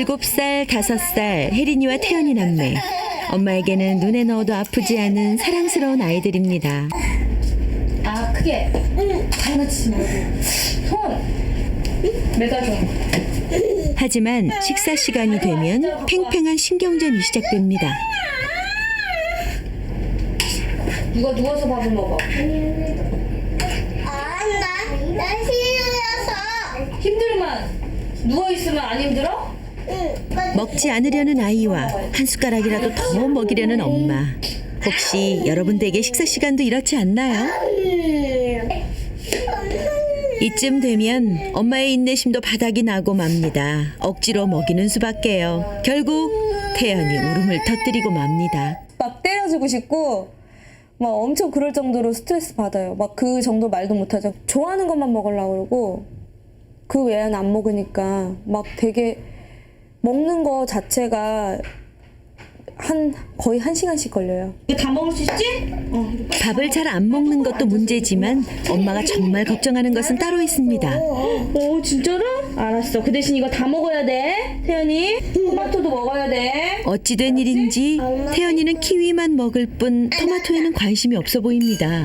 7살, 5살 혜린이와 태연이 남매. 엄마에게는 눈에 넣어도 아프지 않은 사랑스러운 아이들입니다. 아, 크게. 장난치지 말고. 손. 매달려. 하지만 식사 시간이 되면 팽팽한 신경전이 시작됩니다. 누가 누워서 밥을 먹어? 나 싫어서. 힘들만. 누워있으면 안 힘들어? 먹지 않으려는 아이와 한 숟가락이라도 더 먹이려는 엄마. 혹시 여러분 댁의 식사 시간도 이렇지 않나요? 이쯤 되면 엄마의 인내심도 바닥이 나고 맙니다. 억지로 먹이는 수밖에요. 결국 태연이 울음을 터뜨리고 맙니다. 막 때려주고 싶고 막 엄청 그럴 정도로 스트레스 받아요. 막 그 정도 말도 못하죠. 좋아하는 것만 먹으려고 그러고 그 외에는 안 먹으니까 막 되게 먹는 거 자체가 거의 1시간씩 걸려요. 이거 다 먹을 수 있지? 밥을 잘 안 먹는 것도 문제지만 엄마가 정말 걱정하는 것은 따로 있습니다. 오, 진짜로? 알았어. 그 대신 이거 다 먹어야 돼. 태연이. 토마토도 먹어야 돼. 어찌된 일인지 태연이는 키위만 먹을 뿐 토마토에는 관심이 없어 보입니다.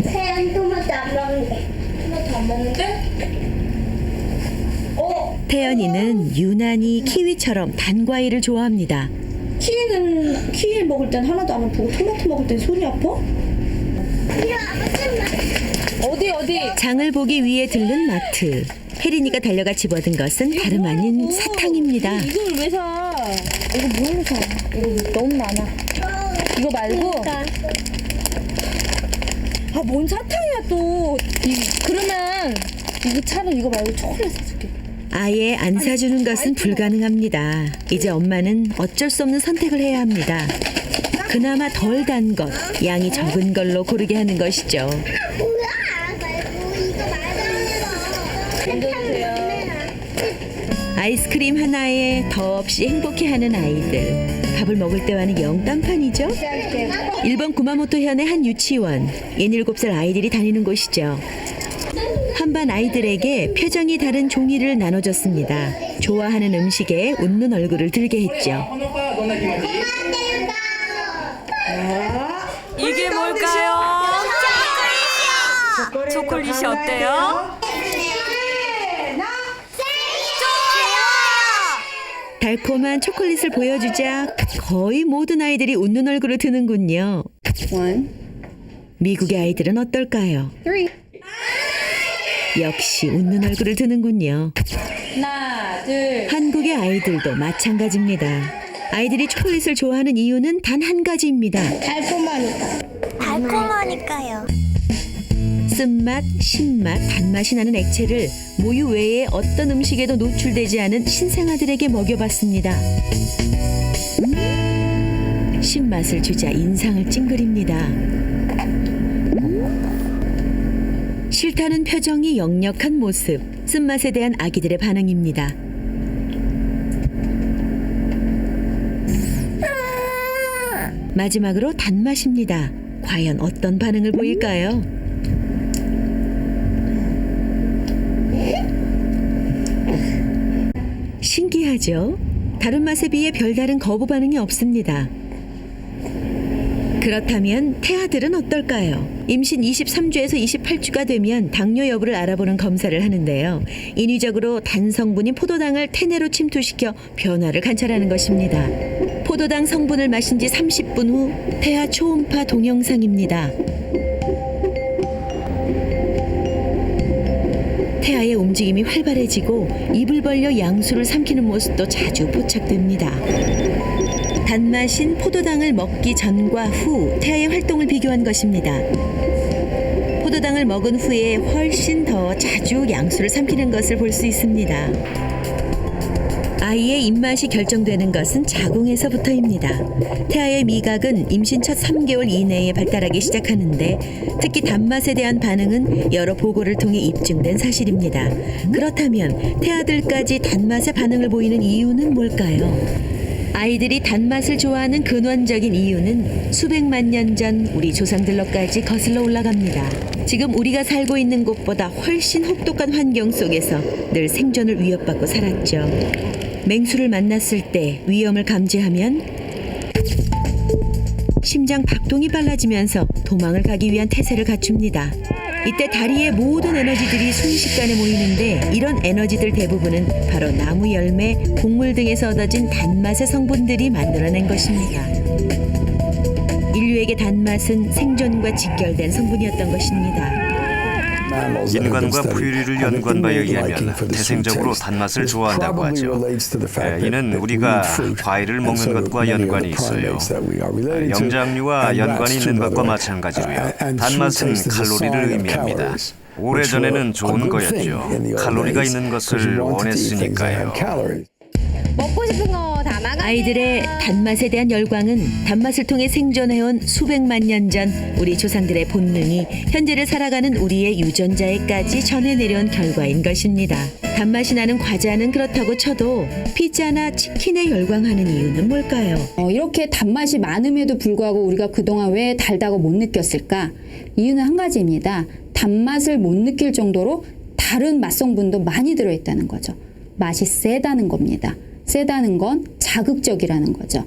태연 토마토 안 먹는데. 토마토 안 먹는데? 태연이는 유난히 키위처럼 단 과일을 좋아합니다. 키위 먹을 땐 하나도 안 아프고 토마토 먹을 땐 손이 아파? 어디? 장을 보기 위해 들른 마트. 혜린이가 달려가 집어든 것은 다름 아닌 사탕입니다. 이걸 왜 사? 이거 뭘로 사? 이거 너무 많아. 이거 말고? 아, 뭔 사탕이야 또. 그러면 이거 차라리 이거 말고 초콜릿 사줄게. 아예 안 사주는 것은 불가능합니다. 이제 엄마는 어쩔 수 없는 선택을 해야 합니다. 그나마 덜 단 것, 양이 적은 걸로 고르게 하는 것이죠. 뭐야? 말고 이거 말하는 거. 아이스크림 하나에 더없이 행복해하는 아이들. 밥을 먹을 때와는 영 딴판이죠. 일본 구마모토 현의 한 유치원. 67살 아이들이 다니는 곳이죠. 한반 아이들에게 표정이 다른 종이를 나눠줬습니다. 좋아하는 음식에 웃는 얼굴을 들게 했죠. 이게 뭘까요? 초콜릿이 어때요? 달콤한 초콜릿을 보여주자 거의 모든 아이들이 웃는 얼굴을 드는군요. 미국의 아이들은 어떨까요? 역시 웃는 얼굴을 드는군요. 하나, 둘. 한국의 아이들도 마찬가지입니다. 아이들이 초콜릿을 좋아하는 이유는 단 한 가지입니다. 달콤하니까요. 쓴맛, 신맛, 단맛이 나는 액체를 모유 외에 어떤 음식에도 노출되지 않은 신생아들에게 먹여봤습니다. 신맛을 주자 인상을 찡그립니다. 싫다는 표정이 역력한 모습, 쓴맛에 대한 아기들의 반응입니다. 마지막으로 단맛입니다. 과연 어떤 반응을 보일까요? 신기하죠? 다른 맛에 비해 별다른 거부 반응이 없습니다. 그렇다면 태아들은 어떨까요? 임신 23주에서 28주가 되면 당뇨 여부를 알아보는 검사를 하는데요. 인위적으로 단성분인 포도당을 태내로 침투시켜 변화를 관찰하는 것입니다. 포도당 성분을 마신 지 30분 후 태아 초음파 동영상입니다. 태아의 움직임이 활발해지고 입을 벌려 양수를 삼키는 모습도 자주 포착됩니다. 단맛인 포도당을 먹기 전과 후 태아의 활동을 비교한 것입니다. 포도당을 먹은 후에 훨씬 더 자주 양수를 삼키는 것을 볼 수 있습니다. 아이의 입맛이 결정되는 것은 자궁에서부터입니다. 태아의 미각은 임신 첫 3개월 이내에 발달하기 시작하는데 특히 단맛에 대한 반응은 여러 보고를 통해 입증된 사실입니다. 그렇다면 태아들까지 단맛에 반응을 보이는 이유는 뭘까요? 아이들이 단맛을 좋아하는 근원적인 이유는 수백만 년 전 우리 조상들로까지 거슬러 올라갑니다. 지금 우리가 살고 있는 곳보다 훨씬 혹독한 환경 속에서 늘 생존을 위협받고 살았죠. 맹수를 만났을 때 위험을 감지하면 심장 박동이 빨라지면서 도망을 가기 위한 태세를 갖춥니다. 이때 다리의 모든 에너지들이 순식간에 모이는데 이런 에너지들 대부분은 바로 나무 열매, 곡물 등에서 얻어진 단맛의 성분들이 만들어낸 것입니다. 인류에게 단맛은 생존과 직결된 성분이었던 것입니다. 인간과 포유류를 연구한 바에 의하면 태생적으로 단맛을 좋아한다고 하죠. 이는 우리가 과일을 먹는 것과 연관이 있어요. 영장류와 연관이 있는 것과 마찬가지로요. 단맛은 칼로리를 의미합니다. 오래전에는 좋은 거였죠. 칼로리가 있는 것을 원했으니까요. 먹고 싶은 거 다 막아. 아이들의 단맛에 대한 열광은 단맛을 통해 생존해온 수백만 년 전 우리 조상들의 본능이 현재를 살아가는 우리의 유전자에까지 전해 내려온 결과인 것입니다. 단맛이 나는 과자는 그렇다고 쳐도 피자나 치킨에 열광하는 이유는 뭘까요? 이렇게 단맛이 많음에도 불구하고 우리가 그동안 왜 달다고 못 느꼈을까? 이유는 한 가지입니다. 단맛을 못 느낄 정도로 다른 맛성분도 많이 들어있다는 거죠. 맛이 세다는 겁니다. 세다는 건 자극적이라는 거죠.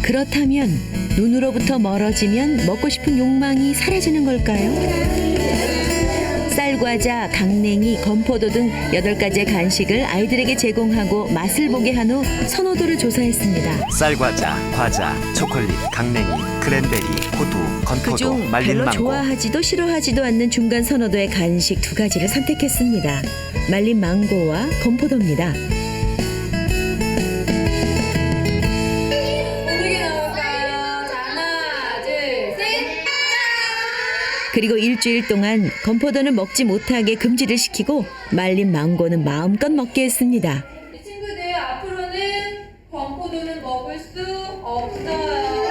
그렇다면 눈으로부터 멀어지면 먹고 싶은 욕망이 사라지는 걸까요? 쌀과자, 강냉이, 건포도 등 8가지의 간식을 아이들에게 제공하고 맛을 보게 한 후 선호도를 조사했습니다. 쌀과자, 과자, 초콜릿, 강냉이, 크랜베리, 호두, 건포도, 그중 말린 별로 망고. 좋아하지도 싫어하지도 않는 중간 선호도의 간식 2가지를 선택했습니다. 말린 망고와 건포도입니다. 그리고 일주일 동안 건포도는 먹지 못하게 금지를 시키고 말린 망고는 마음껏 먹게 했습니다. 친구들 앞으로는 건포도는 먹을 수 없어요.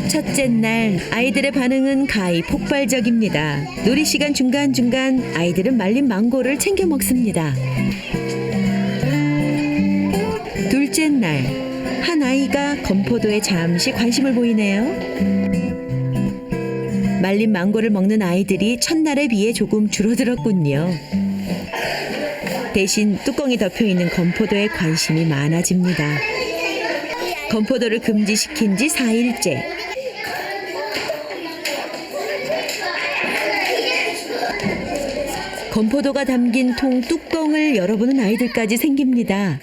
첫째 날 아이들의 반응은 가히 폭발적입니다. 놀이 시간 중간중간 아이들은 말린 망고를 챙겨 먹습니다. 둘째 날 한 아이가 건포도에 잠시 관심을 보이네요. 말린 망고를 먹는 아이들이 첫날에 비해 조금 줄어들었군요. 대신 뚜껑이 덮여 있는 건포도에 관심이 많아집니다. 건포도를 금지시킨 지 4일째. 건포도가 담긴 통 뚜껑을 열어보는 아이들까지 생깁니다.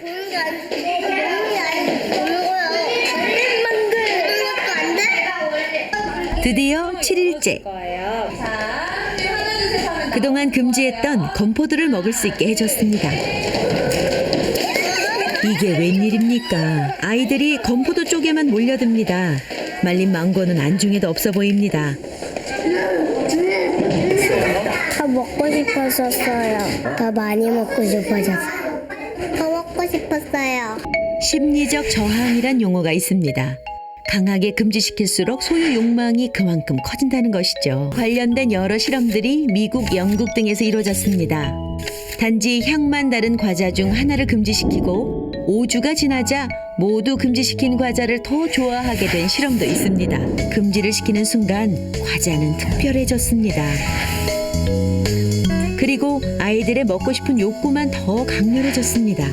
드디어 7일째. 그동안 금지했던 건포도를 먹을 수 있게 해줬습니다. 이게 웬일입니까? 아이들이 건포도 쪽에만 몰려듭니다. 말린 망고는 안중에도 없어 보입니다. 더 먹고 싶었었어요. 더 많이 먹고 싶어졌어요. 더 먹고 싶었어요. 심리적 저항이란 용어가 있습니다. 강하게 금지시킬수록 소유 욕망이 그만큼 커진다는 것이죠. 관련된 여러 실험들이 미국, 영국 등에서 이루어졌습니다. 단지 향만 다른 과자 중 하나를 금지시키고 5주가 지나자 모두 금지시킨 과자를 더 좋아하게 된 실험도 있습니다. 금지를 시키는 순간 과자는 특별해졌습니다. 그리고 아이들의 먹고 싶은 욕구만 더 강렬해졌습니다.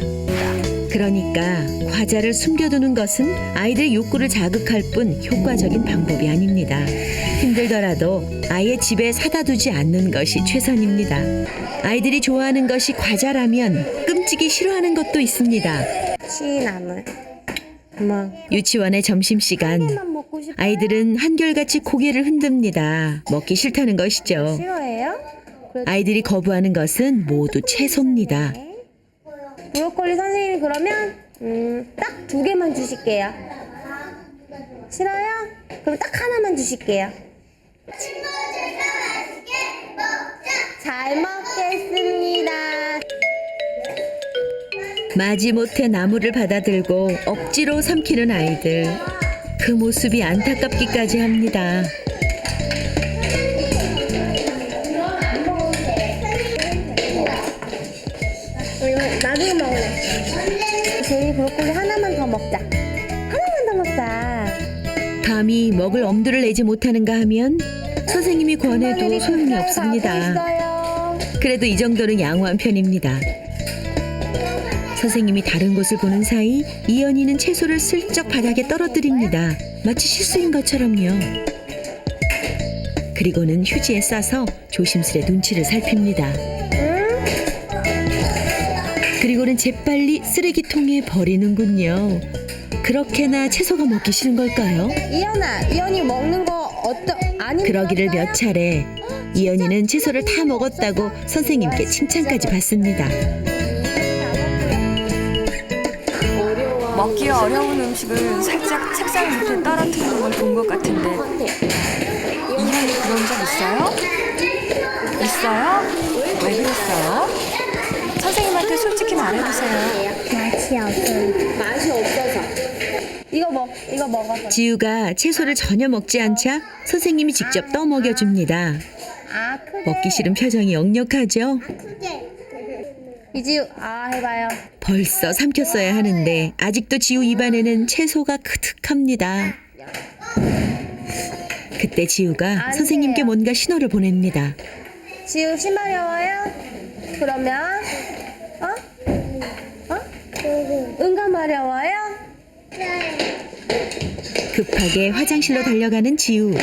그러니까 과자를 숨겨두는 것은 아이들의 욕구를 자극할 뿐 효과적인 방법이 아닙니다. 힘들더라도 아예 집에 사다 두지 않는 것이 최선입니다. 아이들이 좋아하는 것이 과자라면 끔찍이 싫어하는 것도 있습니다. 취나물. 유치원의 점심시간. 아이들은 한결같이 고개를 흔듭니다. 먹기 싫다는 것이죠. 싫어해요? 아이들이 거부하는 것은 모두 채소입니다. 브로콜리 선생님이 그러면 딱 2개만 주실게요. 싫어요? 그럼 딱 하나만 주실게요. 잘 먹겠습니다. 마지못해 나무를 받아들고 억지로 삼키는 아이들. 그 모습이 안타깝기까지 합니다. 나중에 먹을래. 저희 브로콜리 하나만 더 먹자. 하나만 더 먹자. 감히 먹을 엄두를 내지 못하는가 하면 선생님이 권해도 소용이 없습니다. 있어요. 그래도 이 정도는 양호한 편입니다. 선생님이 다른 곳을 보는 사이 이연이는 채소를 슬쩍 바닥에 떨어뜨립니다. 마치 실수인 것처럼요. 그리고는 휴지에 싸서 조심스레 눈치를 살핍니다. 그리고는 재빨리 쓰레기통에 버리는군요. 그렇게나 채소가 먹기 싫은 걸까요? 이연이 먹는 거 아닌 그러기를 몇 차례 이연이는 채소를 다 먹었다고 선생님께 칭찬까지 받습니다. 먹기 어려운 음식을 살짝 책상 밑에 떨어뜨리는 걸 본 것 같은데 이현이 그런 적 있어요? 있어요? 왜 그랬어요? 선생님한테 솔직히 말해주세요. 맛이 없어서. 이거 먹어봐. 지우가 채소를 전혀 먹지 않자 선생님이 직접 떠먹여줍니다. 먹기 싫은 표정이 역력하죠? 이지우 해봐요. 벌써 삼켰어야 하는데 아직도 지우 입안에는 채소가 크득합니다. 그때 지우가 선생님께 뭔가 신호를 보냅니다. 지우 심하려워요? 그러면 응감하려워요? 급하게 화장실로 달려가는 지우.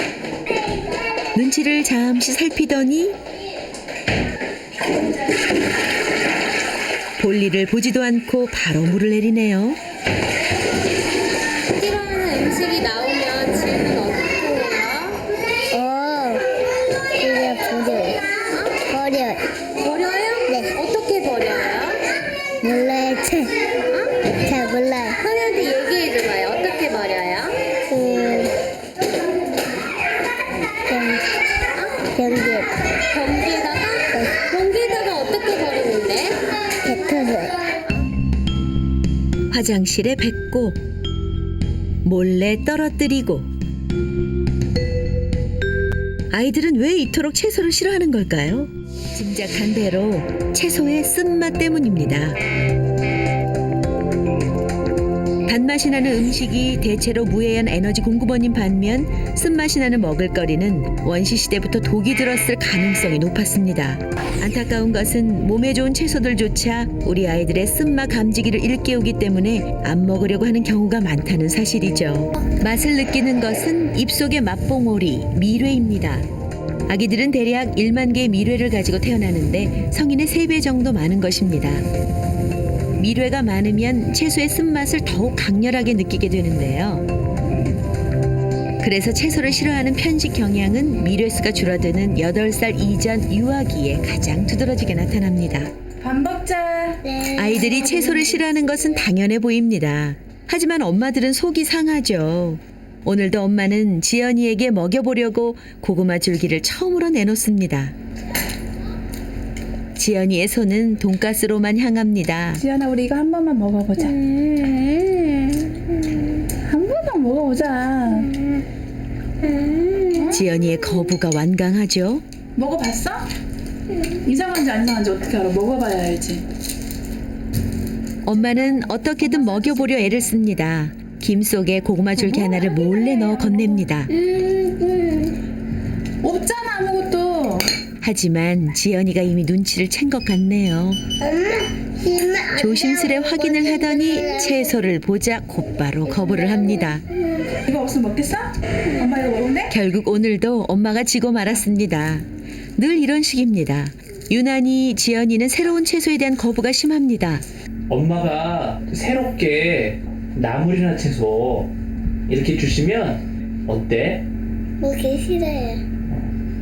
눈치를 잠시 살피더니 볼일을 보지도 않고 바로 물을 내리네요. 싫어하는 음식이 나오면 지우는 어떻게 해요? 그냥 버려요. 버려요? 네. 어떻게 버려요? 몰라요. 잘 몰라요. 선생님한테 얘기해줘봐요. 어떻게 버려요? 변기에다가 어떻게 버리는데? 화장실에 뱉고 몰래 떨어뜨리고. 아이들은 왜 이토록 채소를 싫어하는 걸까요? 짐작한 대로 채소의 쓴맛 때문입니다. 단맛이 나는 음식이 대체로 무해한 에너지 공급원인 반면 쓴맛이 나는 먹을거리는 원시시대부터 독이 들었을 가능성이 높았습니다. 안타까운 것은 몸에 좋은 채소들조차 우리 아이들의 쓴맛 감지기를 일깨우기 때문에 안 먹으려고 하는 경우가 많다는 사실이죠. 맛을 느끼는 것은 입속의 맛봉오리, 미뢰입니다. 아기들은 대략 1만 개의 미뢰를 가지고 태어나는데 성인의 3배 정도 많은 것입니다. 미뢰가 많으면 채소의 쓴맛을 더욱 강렬하게 느끼게 되는데요. 그래서 채소를 싫어하는 편식 경향은 미뢰수가 줄어드는 8살 이전 유아기에 가장 두드러지게 나타납니다. 밥 먹자. 아이들이 채소를 싫어하는 것은 당연해 보입니다. 하지만 엄마들은 속이 상하죠. 오늘도 엄마는 지연이에게 먹여보려고 고구마 줄기를 처음으로 내놓습니다. 지연이의 손은 돈가스로만 향합니다. 지연아, 우리 이거 한 번만 먹어보자. 한 번만 먹어보자. 지연이의 거부가 완강하죠. 먹어봤어? 이상한지 안 이상한지 어떻게 알아? 먹어봐야 알지. 엄마는 어떻게든 먹여보려 애를 씁니다. 김 속에 고구마 줄기 하나를 몰래 넣어 건넵니다. 없잖아, 아무것도. 하지만 지연이가 이미 눈치를 챈 것 같네요. 조심스레 확인을 하더니 채소를 보자 곧바로 거부를 합니다. 이거 없으면 먹겠어? 엄마 이거 먹을래? 결국 오늘도 엄마가 지고 말았습니다. 늘 이런 식입니다. 유난히 지연이는 새로운 채소에 대한 거부가 심합니다. 엄마가 새롭게 나물이나 채소 이렇게 주시면 어때? 먹기 싫어요.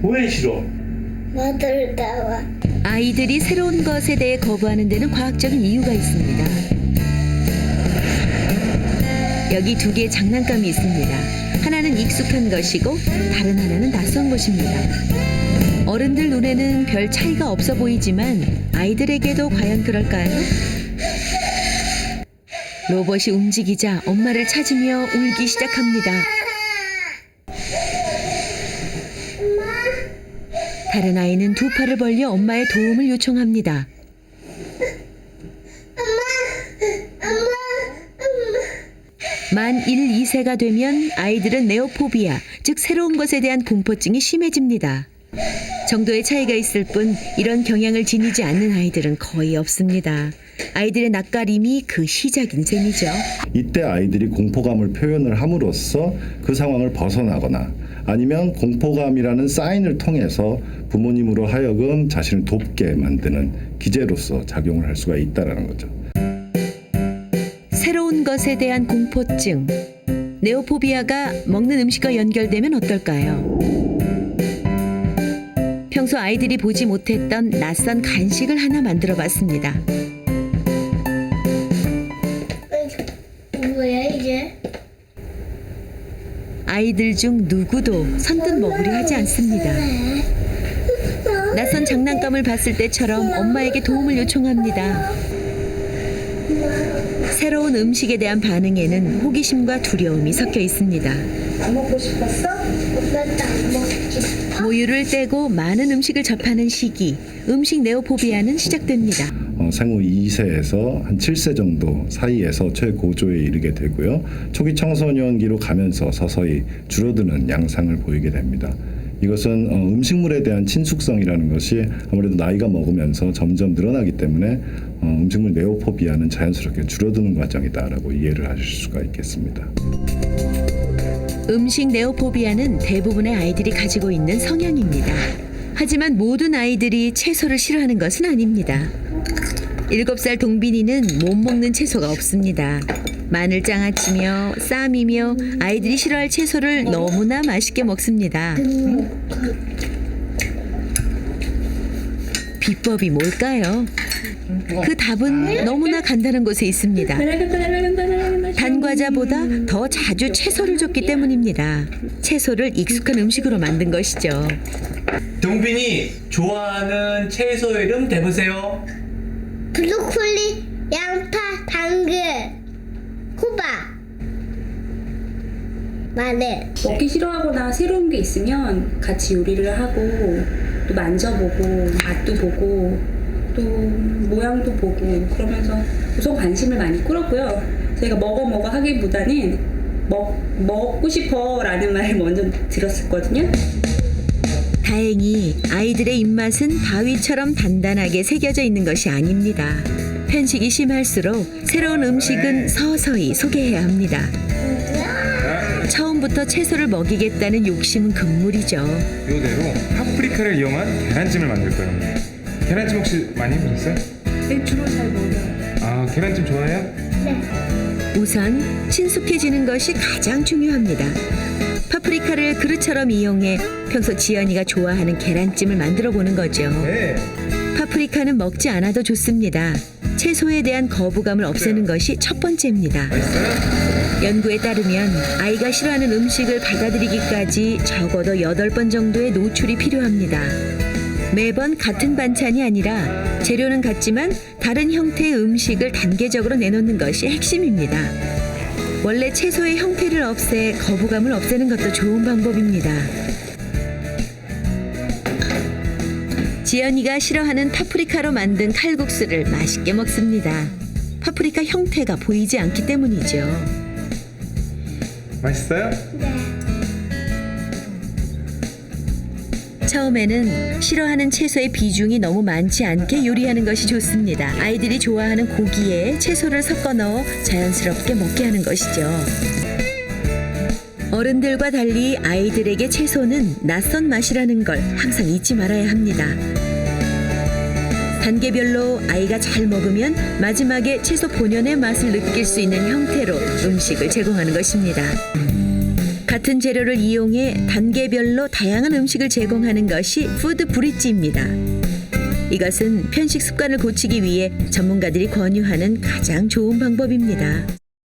왜 싫어? 맛없다와. 아이들이 새로운 것에 대해 거부하는 데는 과학적인 이유가 있습니다. 여기 2개의 장난감이 있습니다. 하나는 익숙한 것이고 다른 하나는 낯선 것입니다. 어른들 눈에는 별 차이가 없어 보이지만 아이들에게도 과연 그럴까요? 로봇이 움직이자 엄마를 찾으며 울기 시작합니다. 다른 아이는 2 팔을 벌려 엄마의 도움을 요청합니다. 만 1, 2세가 되면 아이들은 네오포비아, 즉 새로운 것에 대한 공포증이 심해집니다. 정도의 차이가 있을 뿐 이런 경향을 지니지 않는 아이들은 거의 없습니다. 아이들의 낯가림이 그 시작인 셈이죠. 이때 아이들이 공포감을 표현을 함으로써 그 상황을 벗어나거나 아니면 공포감이라는 사인을 통해서 부모님으로 하여금 자신을 돕게 만드는 기제로서 작용을 할 수가 있다는 거죠. 새로운 것에 대한 공포증. 네오포비아가 먹는 음식과 연결되면 어떨까요? 평소 아이들이 보지 못했던 낯선 간식을 하나 만들어 봤습니다. 뭐야 이게? 아이들 중 누구도 선뜻 먹으려 하지 않습니다. 낯선 장난감을 봤을 때처럼 엄마에게 도움을 요청합니다. 새로운 음식에 대한 반응에는 호기심과 두려움이 섞여 있습니다. 안 먹고 싶었어? 나도 안 먹지. 모유를 떼고 많은 음식을 접하는 시기, 음식 네오포비아는 시작됩니다. 생후 2세에서 한 7세 정도 사이에서 최고조에 이르게 되고요. 초기 청소년기로 가면서 서서히 줄어드는 양상을 보이게 됩니다. 이것은 음식물에 대한 친숙성이라는 것이 아무래도 나이가 먹으면서 점점 늘어나기 때문에 음식물 네오포비아는 자연스럽게 줄어드는 과정이다라고 이해를 하실 수가 있겠습니다. 음식 네오포비아는 대부분의 아이들이 가지고 있는 성향입니다. 하지만 모든 아이들이 채소를 싫어하는 것은 아닙니다. 7살 동빈이는 못 먹는 채소가 없습니다. 마늘장아찌며 쌈이며 아이들이 싫어할 채소를 너무나 맛있게 먹습니다. 비법이 뭘까요? 그 답은 너무나 간단한 곳에 있습니다. 단과자보다 더 자주 채소를 줬기 때문입니다. 채소를 익숙한 음식으로 만든 것이죠. 동빈이 좋아하는 채소 이름 대보세요. 브로콜리, 양파, 당근, 호박, 마늘. 먹기 싫어하거나 새로운 게 있으면 같이 요리를 하고 또 만져보고 맛도 보고 또 모양도 보고 그러면서 우선 관심을 많이 끌었고요. 저희가 먹어 하기보다는 먹고 싶어 라는 말을 먼저 들었었거든요. 다행히 아이들의 입맛은 바위처럼 단단하게 새겨져 있는 것이 아닙니다. 편식이 심할수록 새로운 음식은 서서히 소개해야 합니다. 처음부터 채소를 먹이겠다는 욕심은 금물이죠. 이대로 파프리카를 이용한 계란찜을 만들 거예요. 계란찜 혹시 많이 있어요? 네, 주로 잘 먹어요. 아, 계란찜 좋아해요? 네. 우선 친숙해지는 것이 가장 중요합니다. 파프리카를 그릇처럼 이용해 평소 지연이가 좋아하는 계란찜을 만들어 보는 거죠. 네. 파프리카는 먹지 않아도 좋습니다. 채소에 대한 거부감을 없애는 것이 첫 번째입니다. 맛있어요? 연구에 따르면 아이가 싫어하는 음식을 받아들이기까지 적어도 8번 정도의 노출이 필요합니다. 매번 같은 반찬이 아니라 재료는 같지만 다른 형태의 음식을 단계적으로 내놓는 것이 핵심입니다. 원래 채소의 형태를 없애 거부감을 없애는 것도 좋은 방법입니다. 지연이가 싫어하는 파프리카로 만든 칼국수를 맛있게 먹습니다. 파프리카 형태가 보이지 않기 때문이죠. 맛있어요? 처음에는 싫어하는 채소의 비중이 너무 많지 않게 요리하는 것이 좋습니다. 아이들이 좋아하는 고기에 채소를 섞어 넣어 자연스럽게 먹게 하는 것이죠. 어른들과 달리 아이들에게 채소는 낯선 맛이라는 걸 항상 잊지 말아야 합니다. 단계별로 아이가 잘 먹으면 마지막에 채소 본연의 맛을 느낄 수 있는 형태로 음식을 제공하는 것입니다. 같은 재료를 이용해 단계별로 다양한 음식을 제공하는 것이 푸드 브릿지입니다. 이것은 편식 습관을 고치기 위해 전문가들이 권유하는 가장 좋은 방법입니다.